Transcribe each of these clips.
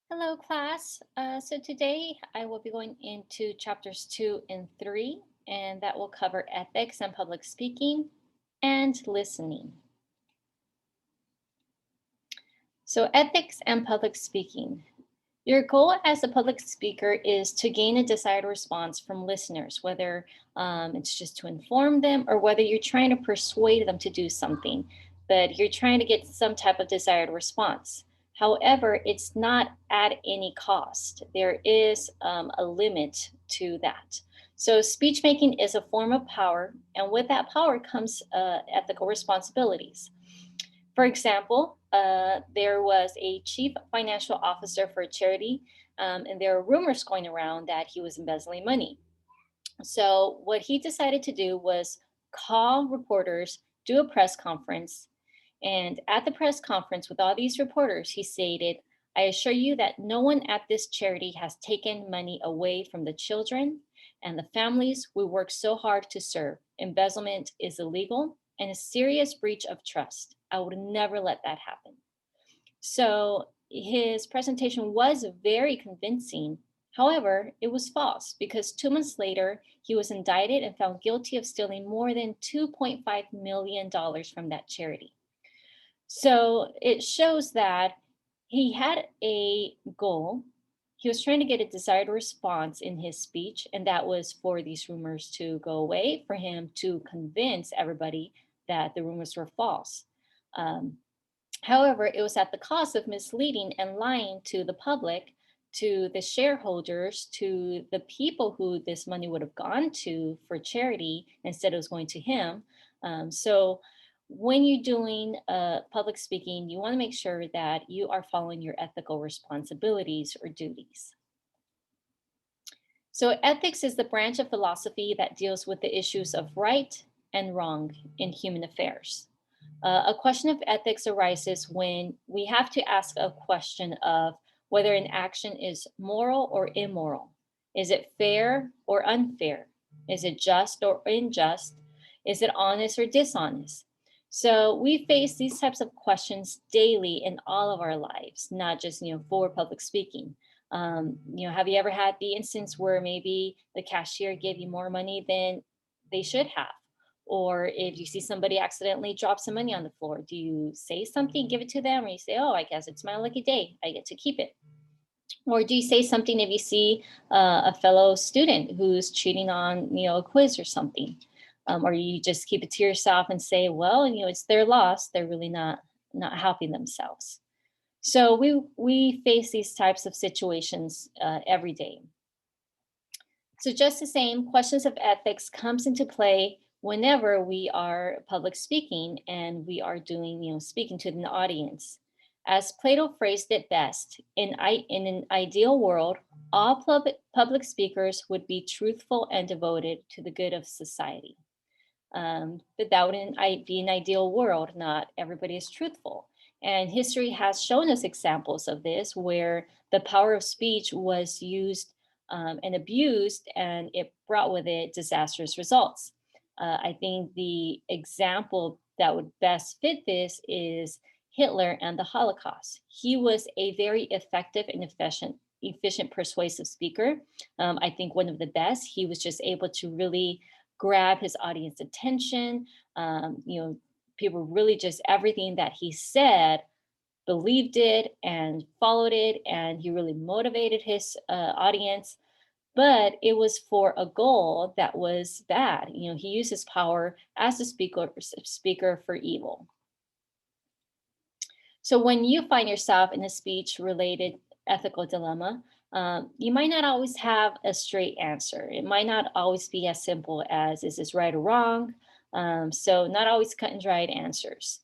Hello, class. So today I will be going into chapters 2 and 3, and that will cover ethics and public speaking and listening. So, ethics and public speaking. Your goal as a public speaker is to gain a desired response from listeners, whether it's just to inform them or whether you're trying to persuade them to do something, but you're trying to get some type of desired response. However, it's not at any cost. There is a limit to that. So, speech making is a form of power, and with that power comes ethical responsibilities. For example, there was a chief financial officer for a charity, and there are rumors going around that he was embezzling money. So, what he decided to do was call reporters, do a press conference, and at the press conference with all these reporters, he stated, I assure you that no one at this charity has taken money away from the children and the families we work so hard to serve. Embezzlement is illegal and a serious breach of trust. I would never let that happen. So his presentation was very convincing. However, it was false because 2 months later, he was indicted and found guilty of stealing more than $2.5 million from that charity. So it shows that he had a goal. He was trying to get a desired response in his speech, and that was for these rumors to go away, for him to convince everybody that the rumors were false. Um, However, it was at the cost of misleading and lying to the public, to the shareholders, to the people who this money would have gone to for charity. Instead, it was going to him. So, when you're doing public speaking, you want to make sure that you are following your ethical responsibilities or duties. So, ethics is the branch of philosophy that deals with the issues of right and wrong in human affairs. A question of ethics arises when we have to ask a question of whether an action is moral or immoral. Is it fair or unfair? Is it just or unjust? Is it honest or dishonest? So we face these types of questions daily in all of our lives, not just for public speaking. Have you ever had the instance where maybe the cashier gave you more money than they should have? Or if you see somebody accidentally drop some money on the floor, do you say something, give it to them, or you say, "Oh, I guess it's my lucky day. I get to keep it." Or do you say something if you see a fellow student who's cheating on, a quiz or something? Or you just keep it to yourself and say, "Well, it's their loss. They're really not helping themselves." So we face these types of situations every day. So just the same, questions of ethics comes into play whenever we are public speaking and we are doing, speaking to an audience. As Plato phrased it best, in an ideal world, all public speakers would be truthful and devoted to the good of society. But that wouldn't be an ideal world. Not everybody is truthful. And history has shown us examples of this where the power of speech was used and abused, and it brought with it disastrous results. I think the example that would best fit this is Hitler and the Holocaust. He was a very effective and efficient persuasive speaker. I think one of the best. He was just able to really grab his audience attention. People really just everything that he said believed it and followed it, and he really motivated his audience. But it was for a goal that was bad. He used his power as a speaker for evil. So when you find yourself in a speech related ethical dilemma, you might not always have a straight answer. It might not always be as simple as is this right or wrong? So, not always cut and dried answers.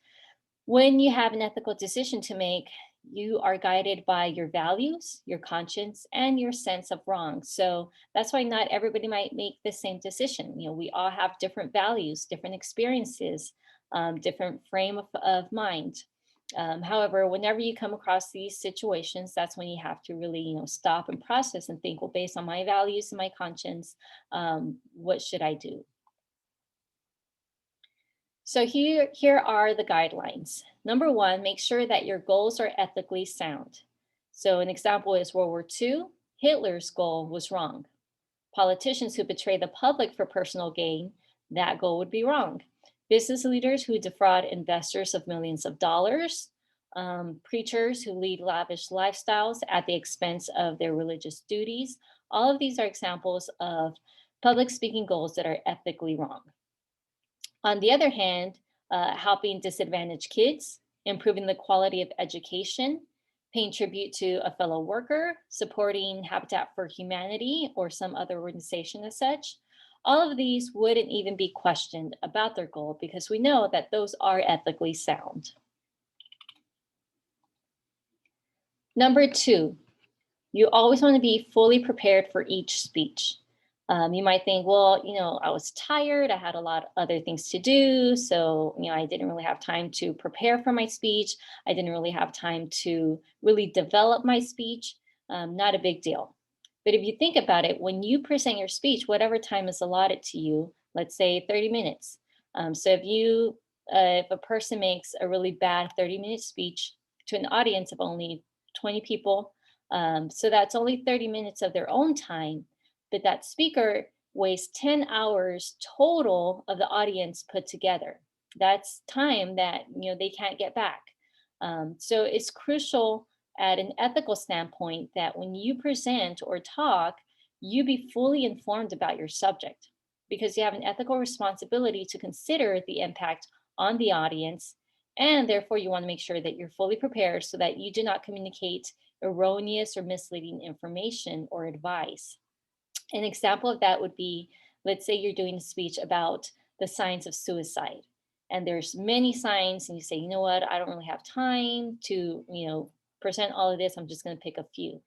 When you have an ethical decision to make, you are guided by your values, your conscience, and your sense of wrong. So that's why not everybody might make the same decision. We all have different values, different experiences, different frame of mind. However, whenever you come across these situations, that's when you have to really, stop and process and think, well, based on my values and my conscience, what should I do? So here are the guidelines. Number one, make sure that your goals are ethically sound. So an example is World War II. Hitler's goal was wrong. Politicians who betray the public for personal gain, that goal would be wrong. Business leaders who defraud investors of millions of dollars, preachers who lead lavish lifestyles at the expense of their religious duties. All of these are examples of public speaking goals that are ethically wrong. On the other hand, helping disadvantaged kids, improving the quality of education, paying tribute to a fellow worker, supporting Habitat for Humanity or some other organization as such, all of these wouldn't even be questioned about their goal because we know that those are ethically sound. Number two, you always want to be fully prepared for each speech. You might think, well, I was tired. I had a lot of other things to do. So, I didn't really have time to prepare for my speech. I didn't really have time to really develop my speech. Not a big deal. But if you think about it, when you present your speech, whatever time is allotted to you, let's say 30 minutes. So if a person makes a really bad 30-minute speech to an audience of only 20 people, so that's only 30 minutes of their own time, but that speaker wastes 10 hours total of the audience put together. That's time that they can't get back. So it's crucial at an ethical standpoint that when you present or talk, you be fully informed about your subject because you have an ethical responsibility to consider the impact on the audience. And therefore, you want to make sure that you're fully prepared so that you do not communicate erroneous or misleading information or advice. An example of that would be, let's say you're doing a speech about the signs of suicide. And there's many signs, and you say, you know what, I don't really have time to, present all of this. I'm just going to pick a few.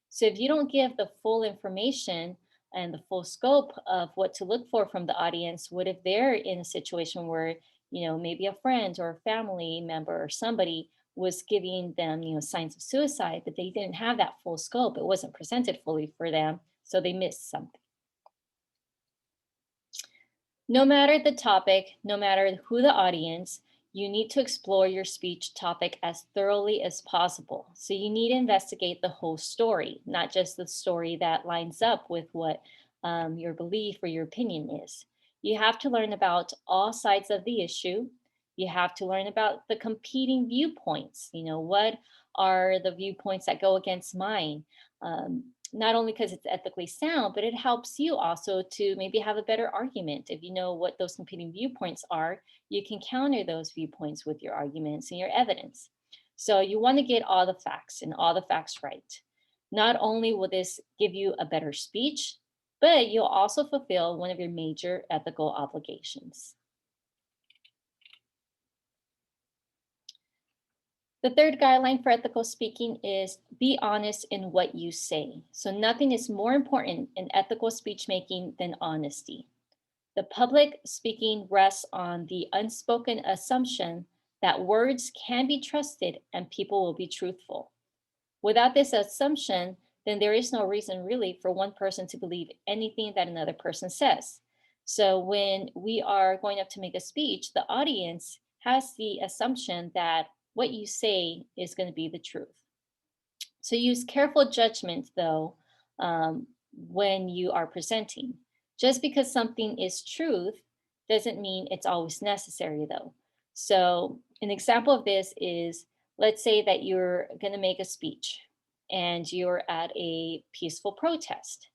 So if you don't give the full information and the full scope of what to look for from the audience, what if they're in a situation where, maybe a friend or a family member or somebody was giving them, signs of suicide, but they didn't have that full scope. It wasn't presented fully for them, so they missed something. No matter the topic, no matter who the audience, you need to explore your speech topic as thoroughly as possible. So you need to investigate the whole story, not just the story that lines up with what your belief or your opinion is. You have to learn about all sides of the issue. You have to learn about the competing viewpoints. What are the viewpoints that go against mine? Not only because it's ethically sound, but it helps you also to maybe have a better argument. If you know what those competing viewpoints are, you can counter those viewpoints with your arguments and your evidence. So you want to get all the facts and all the facts right. Not only will this give you a better speech, but you'll also fulfill one of your major ethical obligations. The third guideline for ethical speaking is be honest in what you say. So nothing is more important in ethical speech making than honesty. The public speaking rests on the unspoken assumption that words can be trusted and people will be truthful. Without this assumption, then there is no reason really for one person to believe anything that another person says. So when we are going up to make a speech, the audience has the assumption that what you say is going to be the truth. So use careful judgment, though, when you are presenting. Just because something is truth doesn't mean it's always necessary, though. So an example of this is, let's say that you're going to make a speech and you're at a peaceful protest.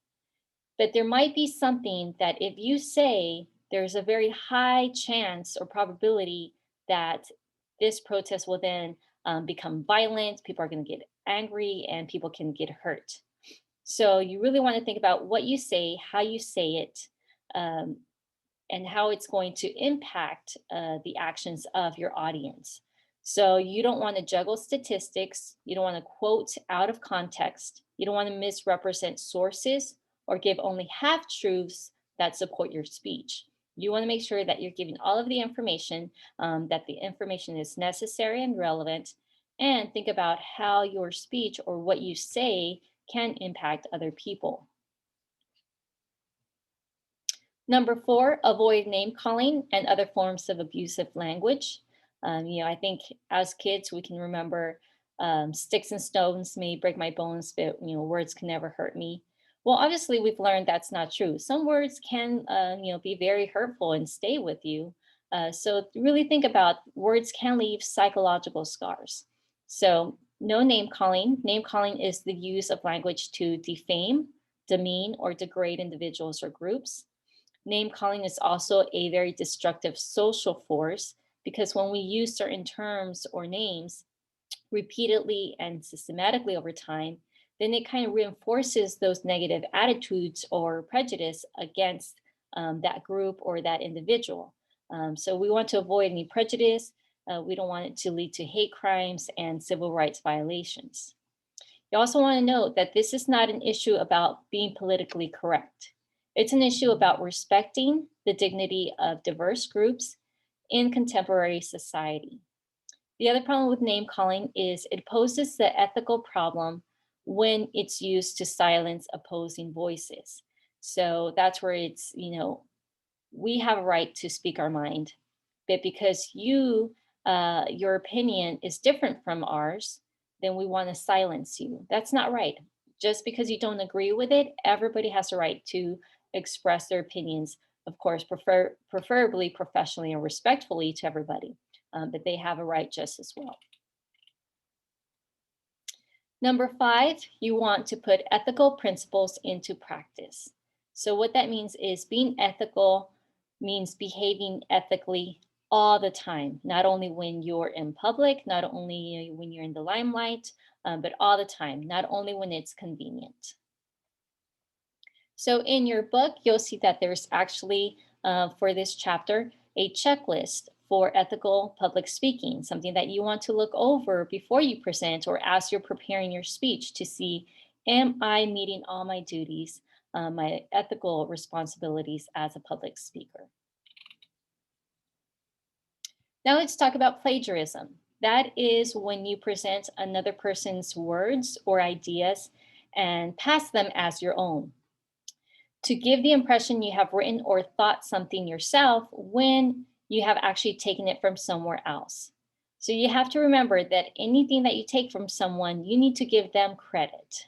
But there might be something that if you say, there's a very high chance or probability that this protest will then become violent, people are going to get angry, and people can get hurt. So you really want to think about what you say, how you say it, um, and how it's going to impact the actions of your audience. So you don't want to juggle statistics. You don't want to quote out of context. You don't want to misrepresent sources or give only half truths that support your speech. You want to make sure that you're giving all of the information, that the information is necessary and relevant, and think about how your speech or what you say can impact other people. Number 4, avoid name calling and other forms of abusive language. I think as kids, we can remember Sticks and stones may break my bones, but words can never hurt me. Well, obviously, we've learned that's not true. Some words can, be very hurtful and stay with you. So really think about words can leave psychological scars. So no name calling. Name calling is the use of language to defame, demean, or degrade individuals or groups. Name calling is also a very destructive social force because when we use certain terms or names repeatedly and systematically over time, then it kind of reinforces those negative attitudes or prejudice against that group or that individual. So we want to avoid any prejudice. We don't want it to lead to hate crimes and civil rights violations. You also want to note that this is not an issue about being politically correct. It's an issue about respecting the dignity of diverse groups in contemporary society. The other problem with name calling is it poses the ethical problem when it's used to silence opposing voices. So that's where we have a right to speak our mind, but because your opinion is different from ours, then we want to silence you. That's not right. Just because you don't agree with it, everybody has a right to express their opinions. Of course, preferably professionally and respectfully to everybody, but they have a right just as well. Number 5, you want to put ethical principles into practice. So what that means is being ethical means behaving ethically all the time, not only when you're in public, not only when you're in the limelight, but all the time, not only when it's convenient. So in your book, you'll see that there's actually, for this chapter, a checklist for ethical public speaking, something that you want to look over before you present or as you're preparing your speech to see, am I meeting all my duties, my ethical responsibilities as a public speaker? Now let's talk about plagiarism. That is when you present another person's words or ideas and pass them as your own, to give the impression you have written or thought something yourself when you have actually taken it from somewhere else. So you have to remember that anything that you take from someone, you need to give them credit.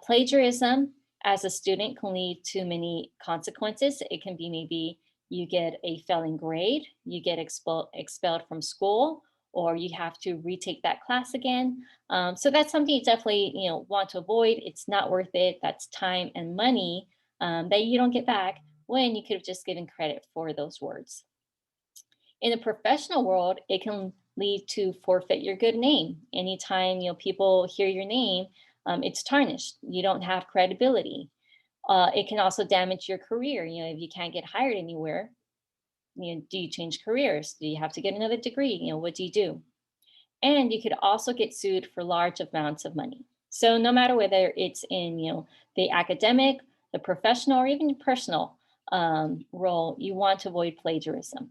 Plagiarism as a student can lead to many consequences. It can be maybe you get a failing grade, you get expelled from school, or you have to retake that class again. So that's something you definitely want to avoid. It's not worth it. That's time and money that you don't get back when you could have just given credit for those words. In the professional world, it can lead to forfeit your good name. Anytime people hear your name, it's tarnished. You don't have credibility. It can also damage your career. If you can't get hired anywhere, do you change careers? Do you have to get another degree? What do you do? And you could also get sued for large amounts of money. So no matter whether it's in the academic, the professional, or even personal role, you want to avoid plagiarism.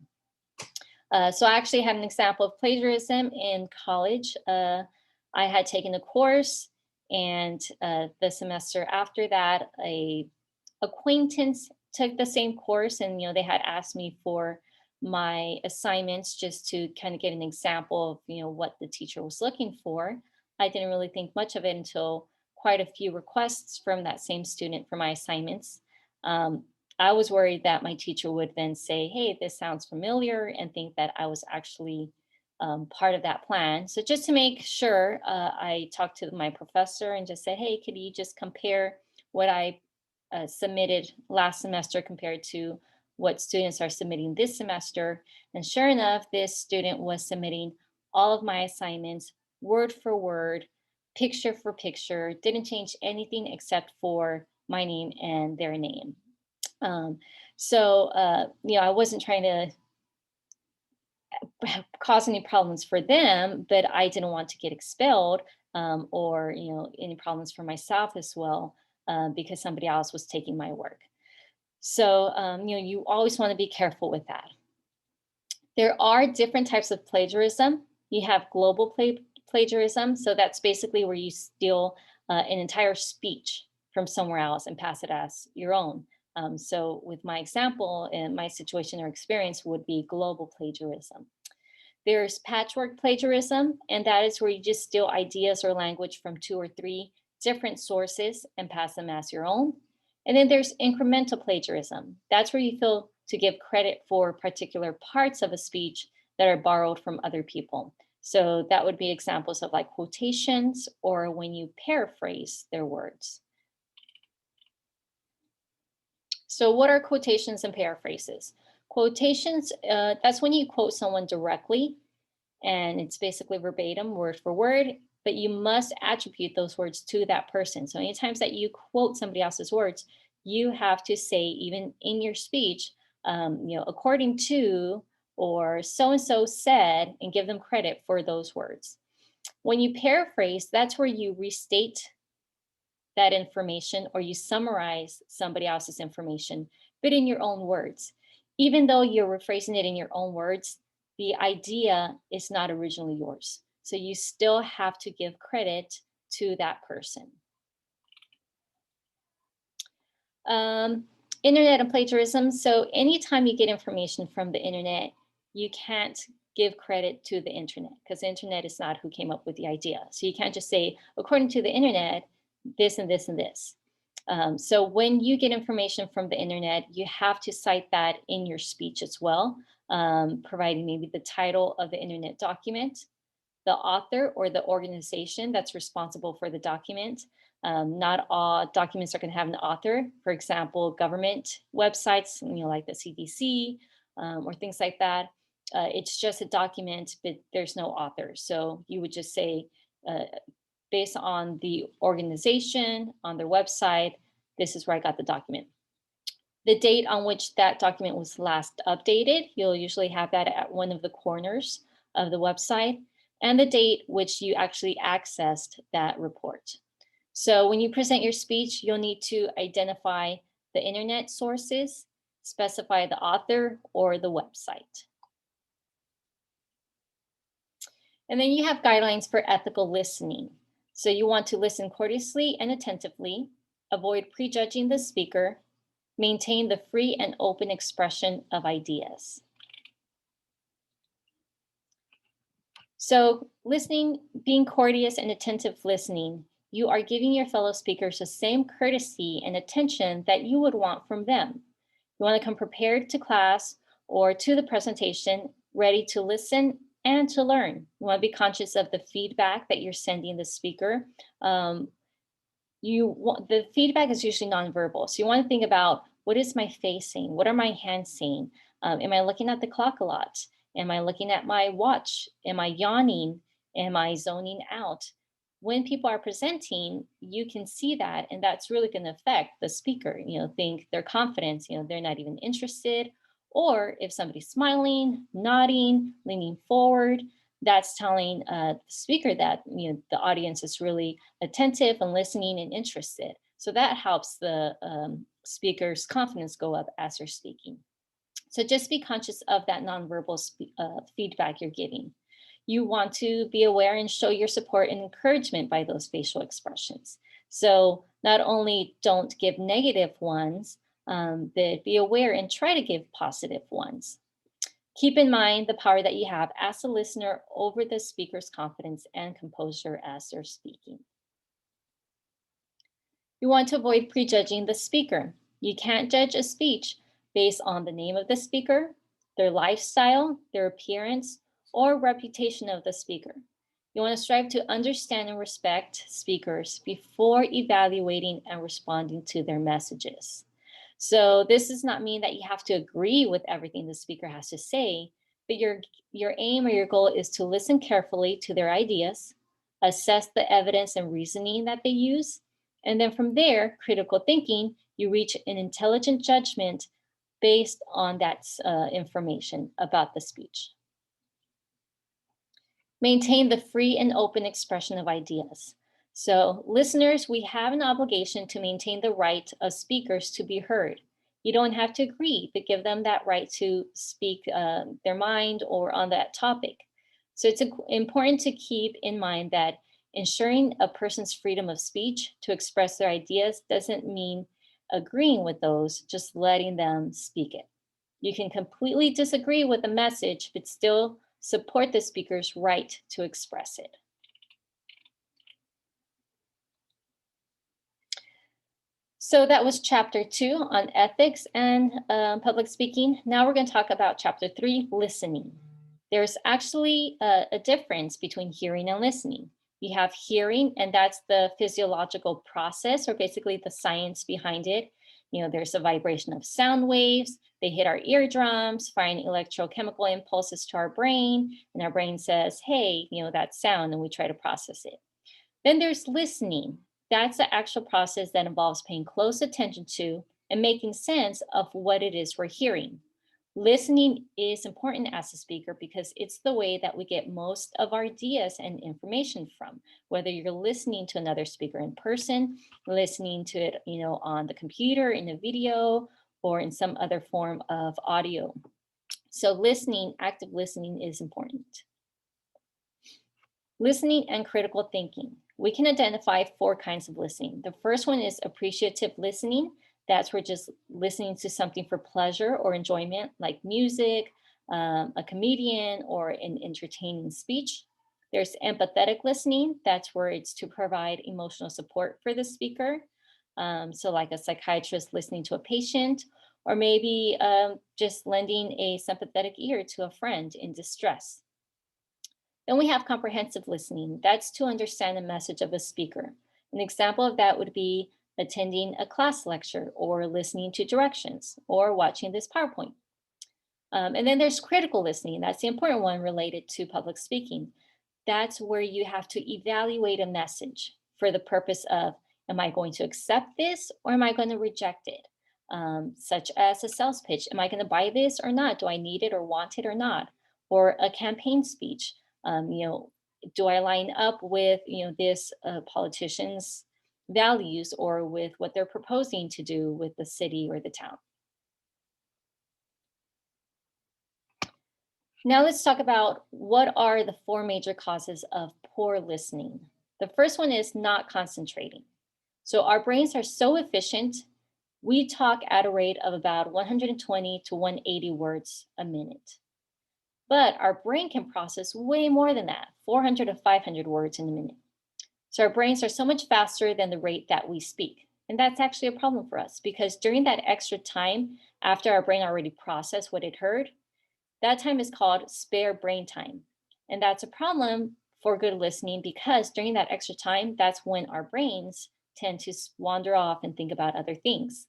So I actually had an example of plagiarism in college. I had taken a course, and the semester after that, a acquaintance took the same course, and they had asked me for my assignments just to kind of get an example of what the teacher was looking for. I didn't really think much of it until quite a few requests from that same student for my assignments. Um, I was worried that my teacher would then say, "Hey, this sounds familiar," and think that I was actually part of that plan. So just to make sure, I talked to my professor and just said, "Hey, could you just compare what I submitted last semester compared to what students are submitting this semester?" And sure enough, this student was submitting all of my assignments word for word, picture for picture, didn't change anything except for my name and their name. Um, I wasn't trying to cause any problems for them, but I didn't want to get expelled, or any problems for myself as well, because somebody else was taking my work. So you always want to be careful with that. There are different types of plagiarism. You have global plagiarism, so that's basically where you steal an entire speech from somewhere else and pass it as your own. So with my example, and my situation or experience would be global plagiarism. There's patchwork plagiarism, and that is where you just steal ideas or language from 2 or 3 different sources and pass them as your own. And then there's incremental plagiarism. That's where you feel to give credit for particular parts of a speech that are borrowed from other people. So that would be examples of like quotations or when you paraphrase their words. So what are quotations and paraphrases? Quotations, that's when you quote someone directly and it's basically verbatim, word for word, but you must attribute those words to that person. So anytime that you quote somebody else's words, you have to say, even in your speech, according to, or so-and-so said, and give them credit for those words. When you paraphrase, that's where you restate that information or you summarize somebody else's information, but in your own words. Even though you're rephrasing it in your own words, the idea is not originally yours. So you still have to give credit to that person. Internet and plagiarism. So anytime you get information from the internet, you can't give credit to the internet because the internet is not who came up with the idea. So you can't just say, according to the internet, this and this and this. So when you get information from the internet, you have to cite that in your speech as well, providing maybe the title of the internet document, the author or the organization that's responsible for the document. Not all documents are going to have an author. For example, government websites, like the CDC or things like that. It's just a document, but there's no author. So you would just say, based on the organization, on their website, this is where I got the document. The date on which that document was last updated, you'll usually have that at one of the corners of the website, and the date which you actually accessed that report. So when you present your speech, you'll need to identify the internet sources, specify the author or the website. And then you have guidelines for ethical listening. So you want to listen courteously and attentively, avoid prejudging the speaker, maintain the free and open expression of ideas. So listening, being courteous and attentive listening, you are giving your fellow speakers the same courtesy and attention that you would want from them. You want to come prepared to class or to the presentation, ready to listen and to learn. You want to be conscious of the feedback that you're sending the speaker. The feedback is usually nonverbal. So you want to think about, what is my face saying? What are my hands saying? Am I looking at the clock a lot? Am I looking at my watch? Am I yawning? Am I zoning out? When people are presenting, you can see that, and that's really going to affect the speaker. Think their confidence, they're not even interested. Or if somebody's smiling, nodding, leaning forward, that's telling the speaker that the audience is really attentive and listening and interested. So that helps the speaker's confidence go up as they're speaking. So just be conscious of that nonverbal feedback you're giving. You want to be aware and show your support and encouragement by those facial expressions. So not only don't give negative ones, but be aware and try to give positive ones. Keep in mind the power that you have as a listener over the speaker's confidence and composure as they're speaking. You want to avoid prejudging the speaker. You can't judge a speech based on the name of the speaker, their lifestyle, their appearance, or reputation of the speaker. You want to strive to understand and respect speakers before evaluating and responding to their messages. So this does not mean that you have to agree with everything the speaker has to say, but your aim or your goal is to listen carefully to their ideas, assess the evidence and reasoning that they use, and then from there, critical thinking, you reach an intelligent judgment based on that information about the speech. Maintain the free and open expression of ideas. So listeners, we have an obligation to maintain the right of speakers to be heard. You don't have to agree, but give them that right to speak their mind or on that topic. So it's important to keep in mind that ensuring a person's freedom of speech to express their ideas doesn't mean agreeing with those, just letting them speak it. You can completely disagree with the message, but still support the speaker's right to express it. So that was chapter 2 on ethics and public speaking. Now we're going to talk about chapter 3, listening. There's actually a difference between hearing and listening. You have hearing, and that's the physiological process, or basically the science behind it. There's a vibration of sound waves. They hit our eardrums, firing electrochemical impulses to our brain, and our brain says, hey, that's sound, and we try to process it. Then there's listening. That's the actual process that involves paying close attention to and making sense of what it is we're hearing. Listening is important as a speaker because it's the way that we get most of our ideas and information from, whether you're listening to another speaker in person, listening to it, on the computer, in a video, or in some other form of audio. So listening, active listening is important. Listening and critical thinking. We can identify 4 kinds of listening. The first one is appreciative listening. That's where just listening to something for pleasure or enjoyment, like music, a comedian, or an entertaining speech. There's empathetic listening. That's where it's to provide emotional support for the speaker. So like a psychiatrist listening to a patient, or maybe just lending a sympathetic ear to a friend in distress. Then we have comprehensive listening. That's to understand the message of a speaker. An example of that would be attending a class lecture or listening to directions or watching this PowerPoint. And then there's critical listening. That's the important one related to public speaking. That's where you have to evaluate a message for the purpose of, am I going to accept this or am I going to reject it? Such as a sales pitch. Am I going to buy this or not? Do I need it or want it or not? Or a campaign speech. Do I line up with, this politician's values or with what they're proposing to do with the city or the town? Now let's talk about what are the 4 major causes of poor listening. The first one is not concentrating. So our brains are so efficient, we talk at a rate of about 120 to 180 words a minute. But our brain can process way more than that, 400 to 500 words in a minute. So our brains are so much faster than the rate that we speak. And that's actually a problem for us because during that extra time after our brain already processed what it heard, that time is called spare brain time. And that's a problem for good listening because during that extra time, that's when our brains tend to wander off and think about other things.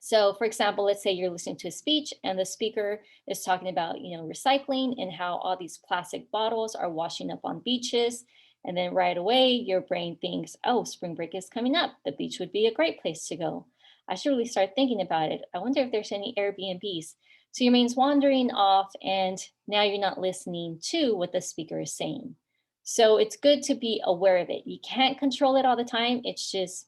So for example, let's say you're listening to a speech and the speaker is talking about, recycling and how all these plastic bottles are washing up on beaches. And then right away, your brain thinks, oh, spring break is coming up. The beach would be a great place to go. I should really start thinking about it. I wonder if there's any Airbnbs. So your brain's wandering off and now you're not listening to what the speaker is saying. So it's good to be aware of it. You can't control it all the time. It's just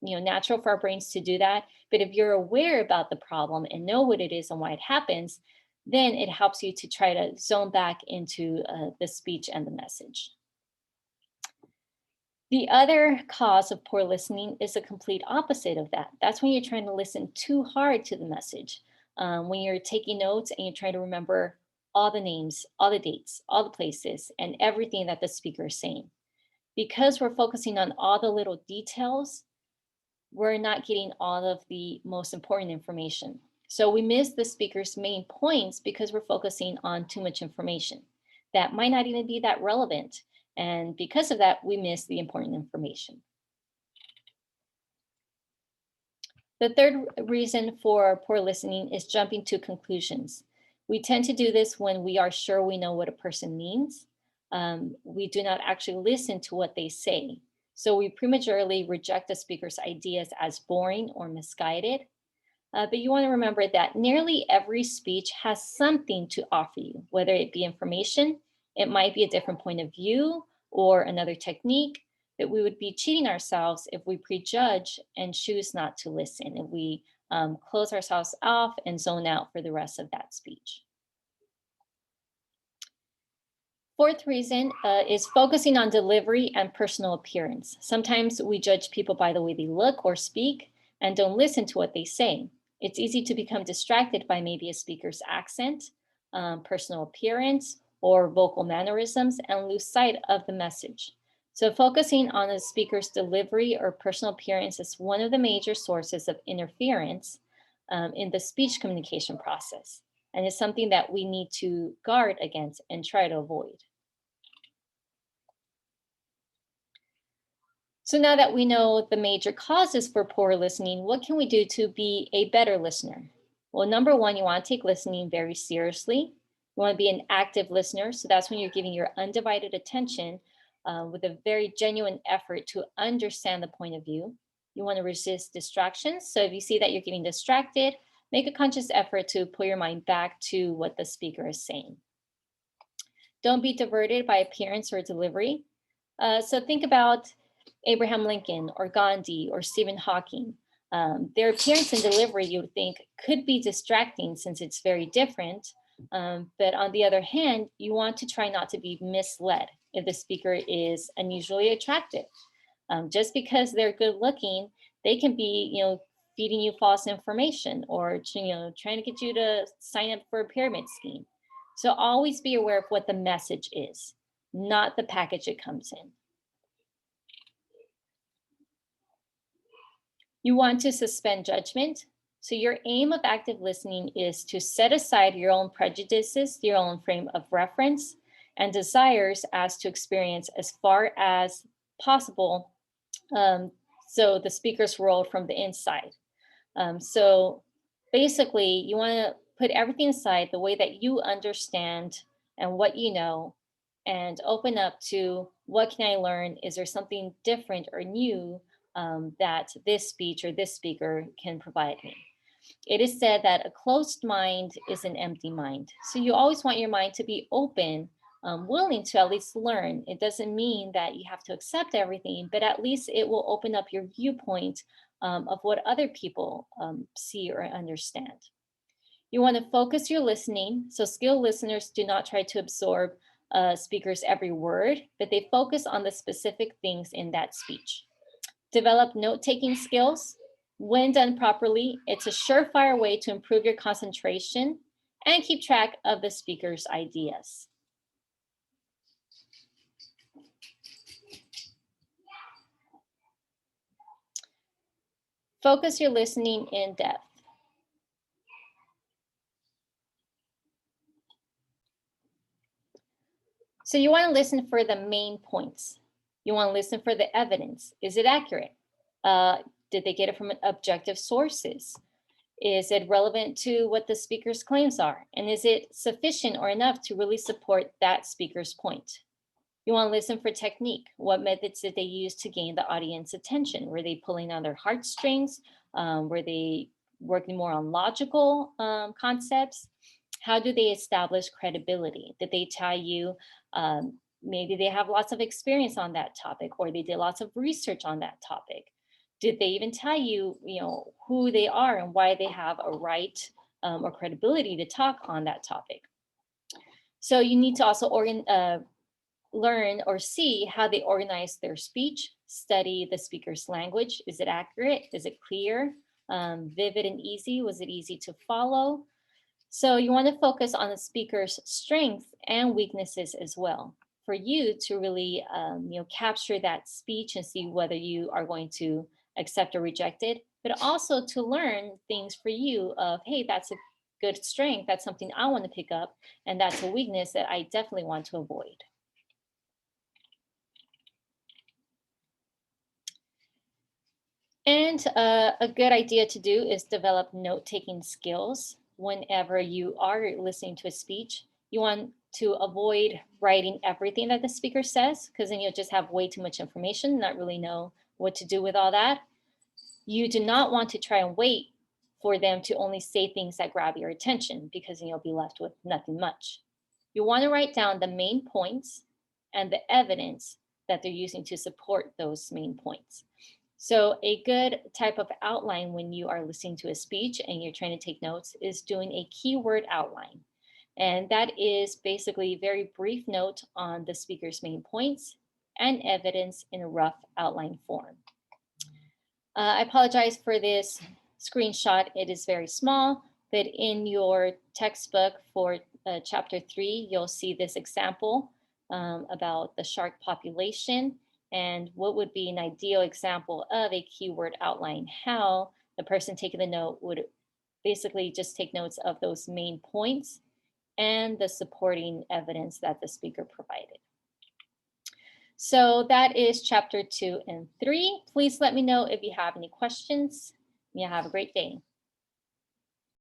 natural for our brains to do that. But if you're aware about the problem and know what it is and why it happens, then it helps you to try to zone back into the speech and the message. The other cause of poor listening is the complete opposite of that. That's when you're trying to listen too hard to the message. When you're taking notes and you're trying to remember all the names, all the dates, all the places, and everything that the speaker is saying. Because we're focusing on all the little details, we're not getting all of the most important information. So we miss the speaker's main points because we're focusing on too much information that might not even be that relevant. And because of that, we miss the important information. The third reason for poor listening is jumping to conclusions. We tend to do this when we are sure we know what a person means. We do not actually listen to what they say. So we prematurely reject the speaker's ideas as boring or misguided. But you want to remember that nearly every speech has something to offer you, whether it be information, it might be a different point of view or another technique, that we would be cheating ourselves if we prejudge and choose not to listen, if we close ourselves off and zone out for the rest of that speech. Fourth reason is focusing on delivery and personal appearance. Sometimes we judge people by the way they look or speak and don't listen to what they say. It's easy to become distracted by maybe a speaker's accent, personal appearance, or vocal mannerisms and lose sight of the message. So focusing on the speaker's delivery or personal appearance is one of the major sources of interference in the speech communication process, and it's something that we need to guard against and try to avoid. So now that we know the major causes for poor listening, what can we do to be a better listener? Well, number one, you want to take listening very seriously. You want to be an active listener. So that's when you're giving your undivided attention with a very genuine effort to understand the point of view. You want to resist distractions. So if you see that you're getting distracted, make a conscious effort to pull your mind back to what the speaker is saying. Don't be diverted by appearance or delivery. So think about Abraham Lincoln or Gandhi or Stephen Hawking. Their appearance and delivery, you would think, could be distracting since it's very different. But on the other hand, you want to try not to be misled if the speaker is unusually attractive. Just because they're good looking, they can be, feeding you false information or, trying to get you to sign up for a pyramid scheme. So always be aware of what the message is, not the package it comes in. You want to suspend judgment. So your aim of active listening is to set aside your own prejudices, your own frame of reference, and desires as to experience as far as possible. So the speaker's world from the inside. So basically, you want to put everything aside the way that you understand and what you know, and open up to what can I learn? Is there something different or new that this speech or this speaker can provide me? It is said that a closed mind is an empty mind. So you always want your mind to be open, willing to at least learn. It doesn't mean that you have to accept everything, but at least it will open up your viewpoint of what other people see or understand. You want to focus your listening. So skilled listeners do not try to absorb a speaker's every word, but they focus on the specific things in that speech. Develop note-taking skills. When done properly, it's a surefire way to improve your concentration and keep track of the speaker's ideas. Focus your listening in depth. So you want to listen for the main points. You want to listen for the evidence. Is it accurate? Did they get it from objective sources? Is it relevant to what the speaker's claims are? And is it sufficient or enough to really support that speaker's point? You want to listen for technique. What methods did they use to gain the audience attention? Were they pulling on their heartstrings? Were they working more on logical concepts? How do they establish credibility? Did they tell you maybe they have lots of experience on that topic, or they did lots of research on that topic? Did they even tell you, who they are and why they have a right or credibility to talk on that topic? So you need to also learn or see how they organize their speech, study the speaker's language. Is it accurate? Is it clear? Vivid and easy? Was it easy to follow? So you want to focus on the speaker's strengths and weaknesses as well, for you to really capture that speech and see whether you are going to accept or reject it, but also to learn things for you of, hey, that's a good strength. That's something I want to pick up. And that's a weakness that I definitely want to avoid. And a good idea to do is develop note-taking skills. Whenever you are listening to a speech, you want to avoid writing everything that the speaker says, because then you'll just have way too much information, not really know what to do with all that. You do not want to try and wait for them to only say things that grab your attention, because then you'll be left with nothing much. You want to write down the main points and the evidence that they're using to support those main points. So a good type of outline when you are listening to a speech and you're trying to take notes is doing a keyword outline. And that is basically a very brief note on the speaker's main points and evidence in a rough outline form. I apologize for this screenshot. It is very small, But in your textbook for chapter 3, you'll see this example about the shark population and what would be an ideal example of a keyword outline, how the person taking the note would basically just take notes of those main points and the supporting evidence that the speaker provided. So that is chapter 2 and 3. Please let me know if you have any questions. You have a great day.